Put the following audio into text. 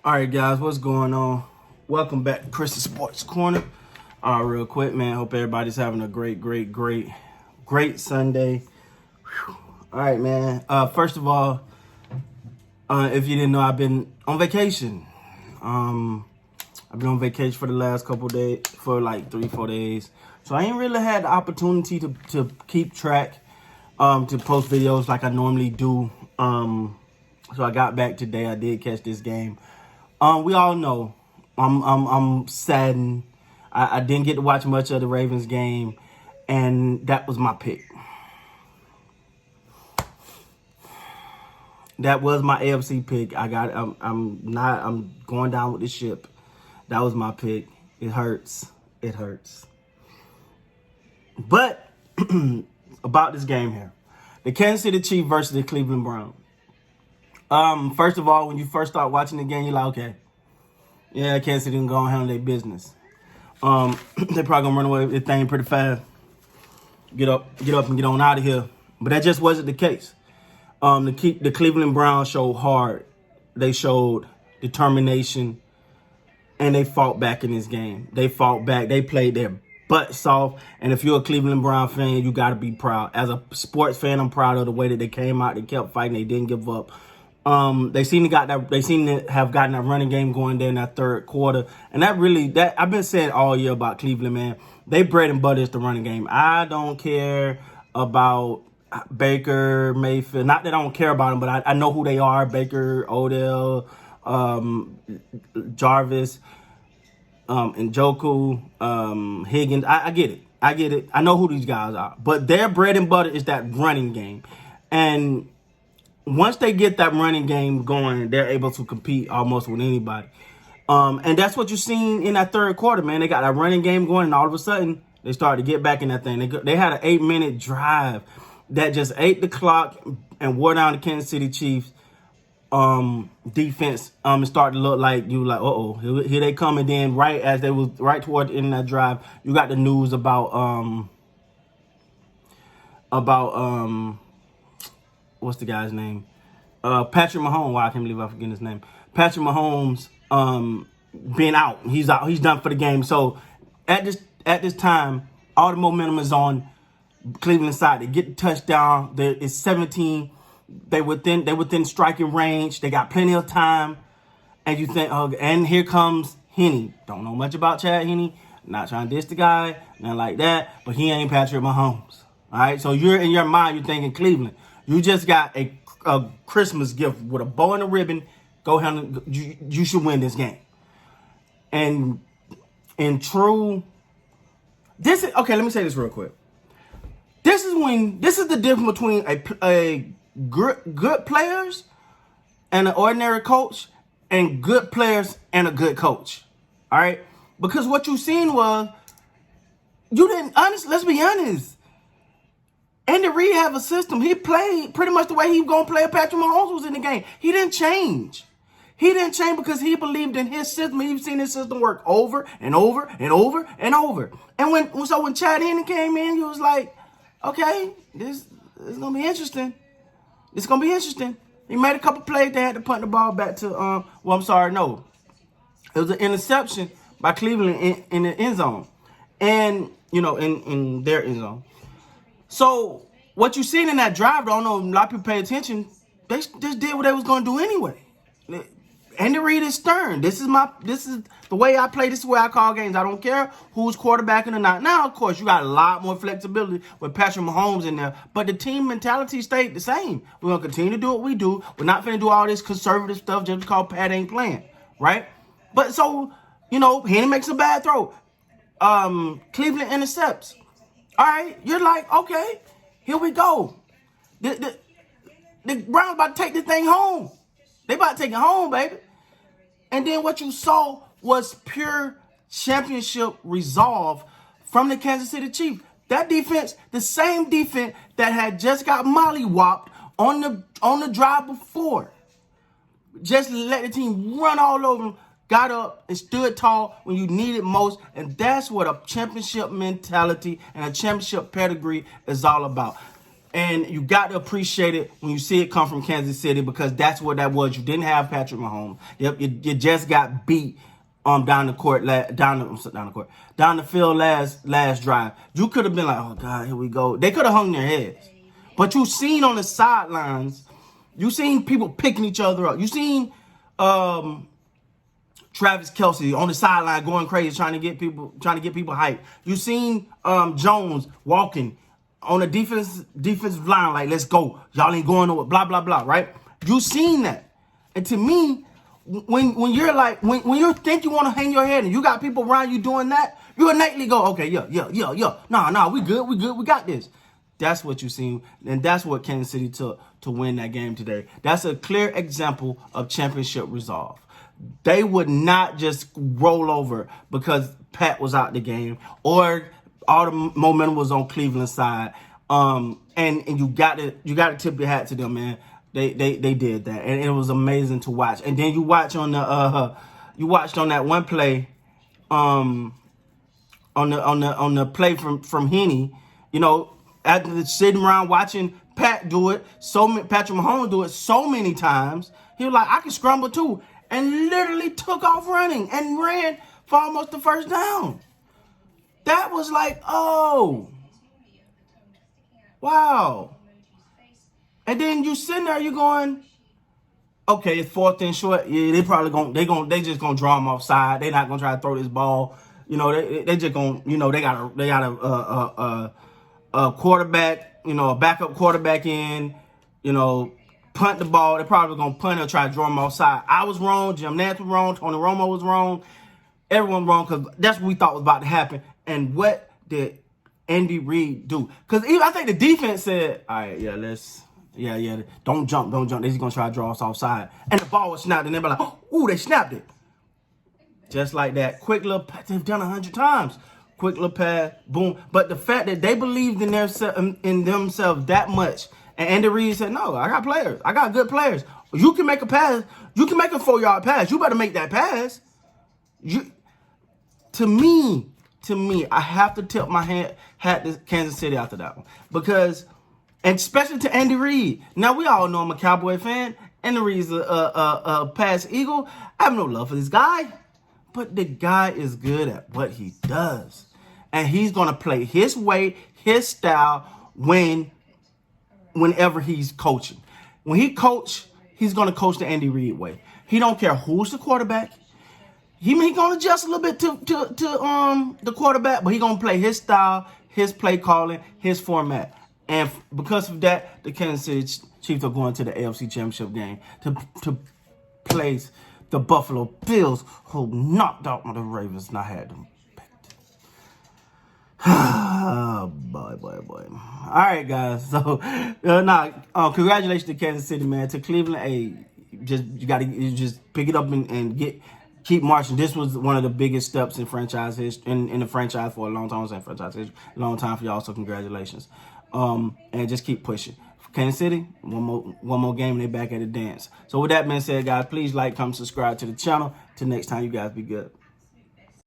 All right, guys, what's going on? Welcome back to Chris's Sports Corner. Real quick, man. Hope everybody's having a great Sunday. Whew. All right, man. First of all, if you didn't know, I've been on vacation. I've been on vacation for the last couple days, for like 3-4 days. So I ain't really had the opportunity to keep track, to post videos like I normally do. So I got back today. I did catch this game. We all know I'm saddened. I didn't get to watch much of the Ravens game, and that was my pick. That was my AFC pick. I'm going down with the ship. That was my pick. It hurts. It hurts. But about this game here, the Kansas City Chiefs versus the Cleveland Browns. First of all, when you first start watching the game, you're like, okay, yeah, Kansas City can go and handle their business. They're probably gonna run away with the thing pretty fast. Get up and get on out of here. But that just wasn't the case. The Cleveland Browns showed hard. They showed determination, and they fought back in this game. They fought back. They played their butts off. And if you're a Cleveland Brown fan, you got to be proud. As a sports fan, I'm proud of the way that they came out. They kept fighting. They didn't give up. They seem to have gotten that running game going there in that third quarter. And that I've been saying all year about Cleveland, man. They bread and butter is the running game. I don't care about Baker, Mayfield. Not that I don't care about them, but I know who they are. Baker, Odell, Jarvis, Njoku, Higgins. I get it. I know who these guys are. But their bread and butter is that running game. And once they get that running game going, they're able to compete almost with anybody. And that's what you're seeing in that third quarter, man. They got that running game going, and all of a sudden, they started to get back in that thing. They had an 8-minute drive that just ate the clock and wore down the Kansas City Chiefs defense. It started to look like you were like, uh-oh, here they come. And then right toward the end of that drive, you got the news about what's the guy's name? Patrick Maholmes. Wow, I can't believe I forget his name. Patrick Maholmes being out. He's out. He's done for the game. So at this time, all the momentum is on Cleveland side. They get the touchdown. It's 17. They within striking range. They got plenty of time. And you think, oh, and here comes Henne. Don't know much about Chad Henne. Not trying to diss the guy, nothing like that. But he ain't Patrick Mahomes. All right. So you're in your mind, you're thinking Cleveland. You just got a Christmas gift with a bow and a ribbon. Go handle. You should win this game. And in true, okay. Let me say this real quick. This is the difference between a good players and an ordinary coach, and good players and a good coach. All right, because what you seen was you didn't. Let's be honest. Andy Reid have a system. He played pretty much the way he was going to play if Patrick Mahomes was in the game. He didn't change. He didn't change because he believed in his system. He's seen his system work over and over and over and over. And when Chad Henne came in, he was like, okay, this is going to be interesting. It's going to be interesting. He made a couple plays. They had to punt the ball back to, no. It was an interception by Cleveland in the end zone. And, in their end zone. So what you seen in that drive, I don't know, a lot of people pay attention. They just did what they was going to do anyway. Andy Reid is stern. This is the way I play. This is the way I call games. I don't care who's quarterbacking or not. Now, of course, you got a lot more flexibility with Patrick Mahomes in there, but the team mentality stayed the same. We're going to continue to do what we do. We're not going to do all this conservative stuff just because Pat ain't playing, right? But so, Henne makes a bad throw. Cleveland intercepts. All right, you're like, okay, here we go. The Browns about to take this thing home. They about to take it home, baby. And then what you saw was pure championship resolve from the Kansas City Chiefs. That defense, the same defense that had just got mollywopped on the drive before, just let the team run all over them. Got up and stood tall when you needed most, and that's what a championship mentality and a championship pedigree is all about. And you got to appreciate it when you see it come from Kansas City, because that's what that was. You didn't have Patrick Mahomes. Yep, you just got beat down the field last drive. You could have been like, oh God, here we go. They could have hung their heads. But you seen on the sidelines, you seen people picking each other up. You seen Travis Kelce on the sideline going crazy, trying to get people hyped. You seen Jones walking on the defensive line, like, let's go. Y'all ain't going nowhere, blah, blah, blah, right? You seen that. And to me, when you're like, when you think you want to hang your head and you got people around you doing that, you innately go, okay, yeah. Nah, we good, we got this. That's what you seen, and that's what Kansas City took to win that game today. That's a clear example of championship resolve. They would not just roll over because Pat was out the game or all the momentum was on Cleveland's side. And you got to tip your hat to them, man. They did that, and it was amazing to watch. And then you watched on that one play, on the play from Henne, after sitting around watching Patrick Mahomes do it so many times, he was like, I can scramble too, and literally took off running and ran for almost the first down. That was like, oh, wow. And then you sitting there, you going, okay, it's 4th and short. Yeah, they just gonna draw him offside. They're not gonna try to throw this ball. They just gonna, they got a quarterback, a backup quarterback in, punt the ball. They're probably gonna punt or try to draw him offside. I was wrong. Jim Nantz was wrong. Tony Romo was wrong. Everyone wrong, because that's what we thought was about to happen. And what did Andy Reid do? Because I think the defense said, all right, don't jump. They're just going to try to draw us offside. And the ball was snapped, and they'll be like, ooh, they snapped it. Just like that. Quick little pass. They've done 100 times. Quick little pass, boom. But the fact that they believed in themselves that much, and Andy Reid said, no, I got players. I got good players. You can make a pass. You can make a 4-yard pass. You better make that pass. To me, I have to tip my hat to Kansas City after that one. Because, and especially to Andy Reid. Now, we all know I'm a Cowboy fan. Andy Reid's a past Eagle. I have no love for this guy. But the guy is good at what he does. And he's going to play his way, his style, whenever he's coaching. When he coach, he's going to coach the Andy Reid way. He don't care who's the quarterback. He gonna adjust a little bit to the quarterback, but he gonna play his style, his play calling, his format. And because of that, the Kansas City Chiefs are going to the AFC Championship game to place the Buffalo Bills, who knocked out the Ravens and I had them picked. Oh, boy. All right, guys. So, congratulations to Kansas City, man. To Cleveland, hey, you got to just pick it up and keep marching. This was one of the biggest steps in franchise history, in the franchise for a long time. I was saying franchise history, a long time for y'all. So congratulations, and just keep pushing. Kansas City, one more game, and they back at the dance. So with that being said, guys, please like, comment, subscribe to the channel. Till next time, you guys be good.